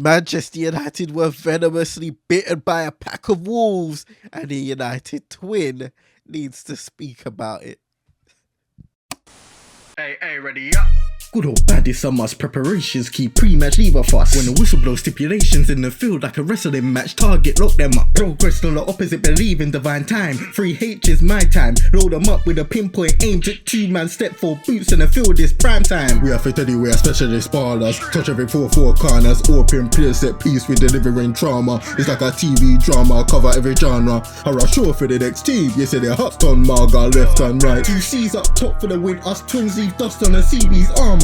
Manchester United were venomously bitten by a pack of wolves, and the United twin needs to speak about it. Hey, ready up. Good or bad, it's a must. Preparations keep pre-match leave a fuss. When the whistle blows, stipulations in the field like a wrestling match. Target, lock them up. Progress on the opposite, believe in divine time. 3H is my time. Load them up with a pinpoint aim. Just 2-man step for boots in the field is prime time. We are fit anyway, specialist ballers. Touch every 4-4 corners. Open clear set piece with delivering trauma. It's like a TV drama, cover every genre. Hurrah sure for the next team. You say they're hot on Marga, left and right. 2 C's up top for the win. Us twins leave dust on the CB's armor.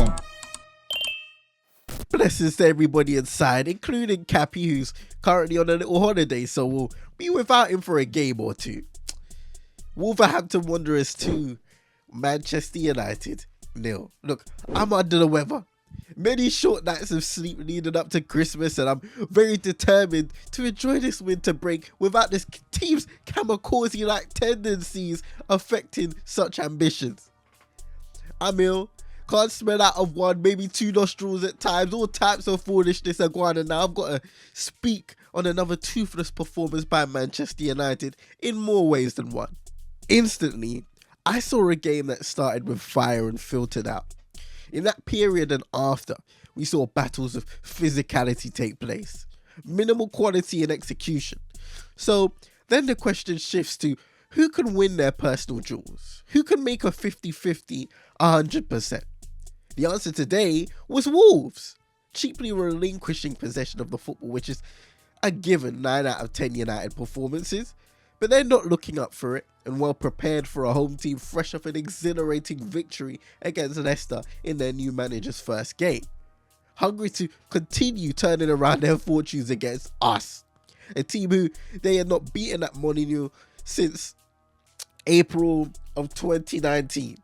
Blessings to everybody inside, including Cappy, who's currently on a little holiday, so we'll be without him for a game or two. Wolverhampton Wanderers 2, Manchester United 0. Look, I'm under the weather. Many short nights of sleep leading up to Christmas, and I'm very determined to enjoy this winter break without this team's kamikaze-like tendencies affecting such ambitions. I'm ill. Can't smell out of one, maybe 2 nostrils at times, all types of foolishness are going on. Now I've got to speak on another toothless performance by Manchester United in more ways than one. Instantly, I saw a game that started with fire and filtered out. In that period and after, we saw battles of physicality take place, minimal quality and execution. So then the question shifts to who can win their personal duels? Who can make a 50-50, 100%? The answer today was Wolves, cheaply relinquishing possession of the football, which is a given 9 out of 10 United performances, but they're not looking up for it and well prepared for a home team fresh off an exhilarating victory against Leicester in their new manager's first game. Hungry to continue turning around their fortunes against us, a team who they had not beaten at Molineux since April of 2019.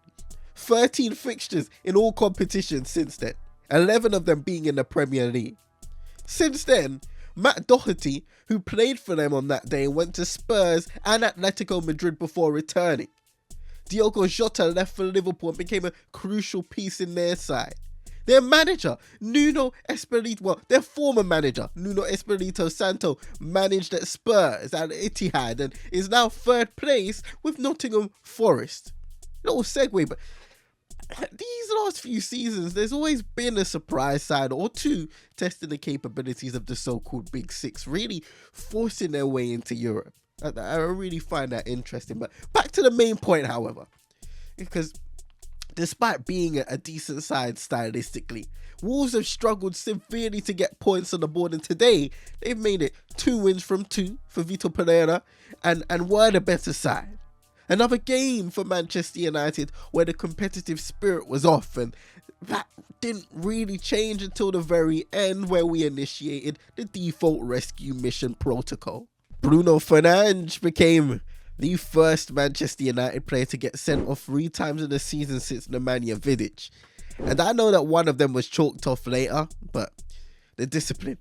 13 fixtures in all competitions since then, 11 of them being in the Premier League. Since then, Matt Doherty, who played for them on that day, went to Spurs and Atletico Madrid before returning. Diogo Jota left for Liverpool and became a crucial piece in their side. Their manager, their former manager, Nuno Espirito Santo, managed at Spurs and Etihad and is now 3rd place with Nottingham Forest. Little segue, but these last few seasons, there's always been a surprise side or two testing the capabilities of the so-called Big Six, really forcing their way into Europe. I really find that interesting. But back to the main point, however, because despite being a decent side stylistically, Wolves have struggled severely to get points on the board, and today they've made it 2 wins from 2 for Vitor Pereira and were the better side. Another game for Manchester United where the competitive spirit was off, and that didn't really change until the very end where we initiated the default rescue mission protocol. Bruno Fernandes became the first Manchester United player to get sent off 3 times in the season since Nemanja Vidic. And I know that one of them was chalked off later, but the discipline.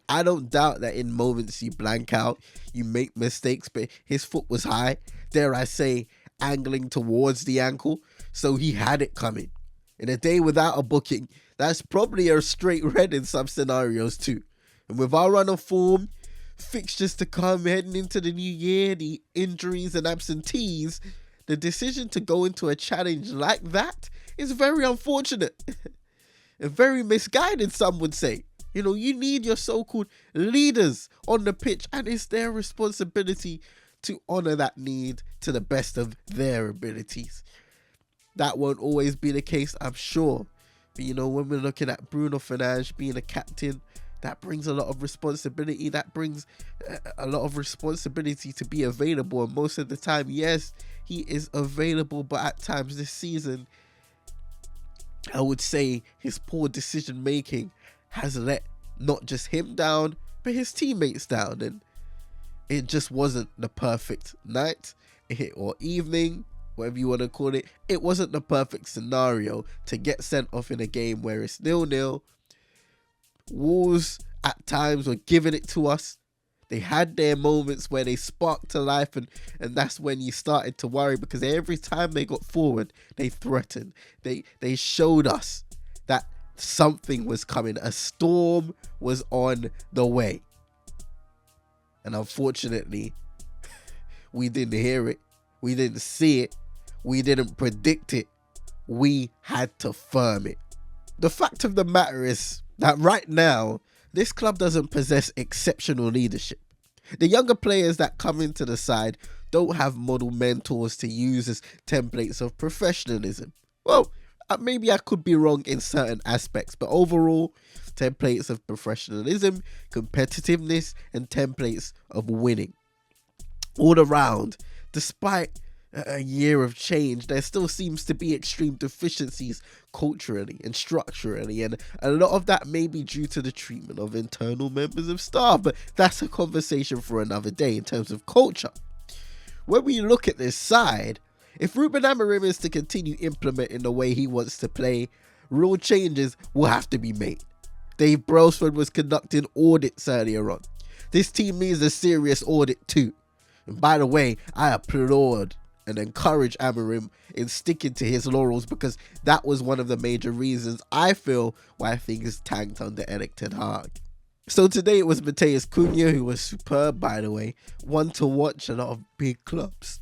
I don't doubt that in moments you blank out, you make mistakes, but his foot was high, dare I say, angling towards the ankle, so he had it coming. In a day without a booking, that's probably a straight red in some scenarios too. And with our run of form, fixtures to come heading into the new year, the injuries and absentees, the decision to go into a challenge like that is very unfortunate. And very misguided, some would say. You know, you need your so-called leaders on the pitch, and it's their responsibility to honour that need to the best of their abilities. That won't always be the case, I'm sure. But, you know, when we're looking at Bruno Fernandes being a captain, that brings a lot of responsibility. That brings a lot of responsibility to be available. And most of the time, yes, he is available. But at times this season, I would say his poor decision-making has let not just him down, but his teammates down. And it just wasn't the perfect night or evening, whatever you want to call it. It wasn't the perfect scenario to get sent off in a game where it's 0-0. Wolves at times were giving it to us. They had their moments where they sparked to life, and that's when you started to worry, because every time they got forward, they threatened. They showed us that something was coming. A storm was on the way. And unfortunately, we didn't hear it. We didn't see it. We didn't predict it. We had to firm it. The fact of the matter is that right now, this club doesn't possess exceptional leadership. The younger players that come into the side don't have model mentors to use as templates of professionalism. Well, maybe I could be wrong in certain aspects, but overall, templates of professionalism, competitiveness, and templates of winning. All around, despite a year of change, there still seems to be extreme deficiencies culturally and structurally, and a lot of that may be due to the treatment of internal members of staff, but that's a conversation for another day in terms of culture. When we look at this side, if Ruben Amorim is to continue implementing the way he wants to play, real changes will have to be made. Dave Brailsford was conducting audits earlier on. This team needs a serious audit too. And by the way, I applaud and encourage Amorim in sticking to his laurels, because that was one of the major reasons I feel why things tanked under Erik ten Hag. So today it was Matheus Cunha, who was superb, by the way. One to watch. A lot of big clubs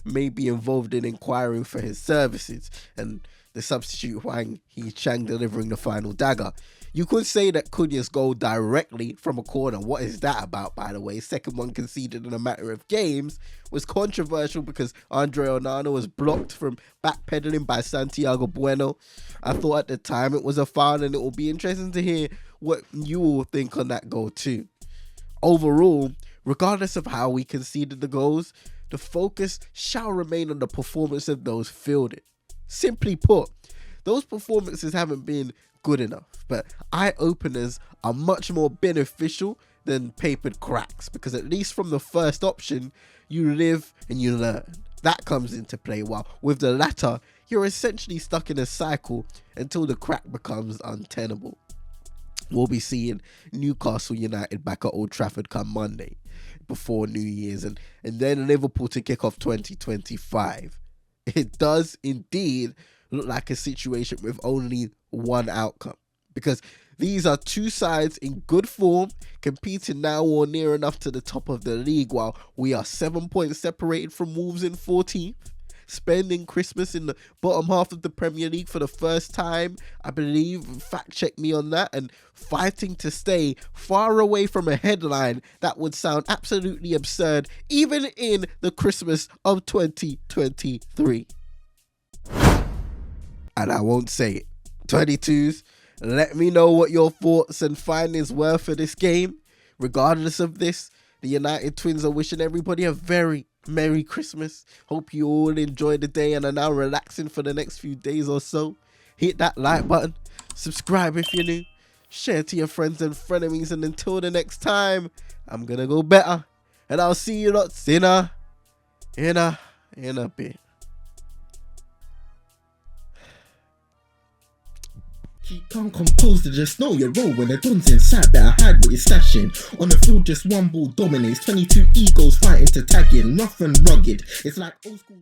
may be involved in inquiring for his services, and the substitute Hwang Hee-Chang delivering the final dagger. You could say that Cunha's goal directly from a corner, what is that about, by the way? Second one conceded in a matter of games, was controversial because Andre Onana was blocked from backpedaling by Santiago Bueno. I thought at the time it was a foul, and it will be interesting to hear what you all think on that goal too. Overall, regardless of how we conceded the goals, the focus shall remain on the performance of those fielded. Simply put, those performances haven't been good enough, but eye-openers are much more beneficial than papered cracks, because at least from the first option, you live and you learn. That comes into play, while with the latter, you're essentially stuck in a cycle until the crack becomes untenable. We'll be seeing Newcastle United back at Old Trafford come Monday before New Year's, and then Liverpool to kick off 2025. It does indeed look like a situation with only one outcome, because these are two sides in good form, competing now or near enough to the top of the league, while we are 7 points separated from Wolves in 14th, spending Christmas in the bottom half of the Premier League for the first time, I believe, fact check me on that, and fighting to stay far away from a headline that would sound absolutely absurd even in the Christmas of 2023. And I won't say it. 22s, let me know what your thoughts and findings were for this game. Regardless of this, the United Twins are wishing everybody a very Merry Christmas. Hope you all enjoy the day and are now relaxing for the next few days or so. Hit that like button, subscribe if you're new, share to your friends and frenemies, and until the next time, I'm gonna go better, and I'll see you lots in a bit. Keep calm, composed, and just know your role. When the Don's inside, better hide what you're stashing. On the field, just one ball dominates. 22 egos fighting to tag in, rough and rugged. It's like old school.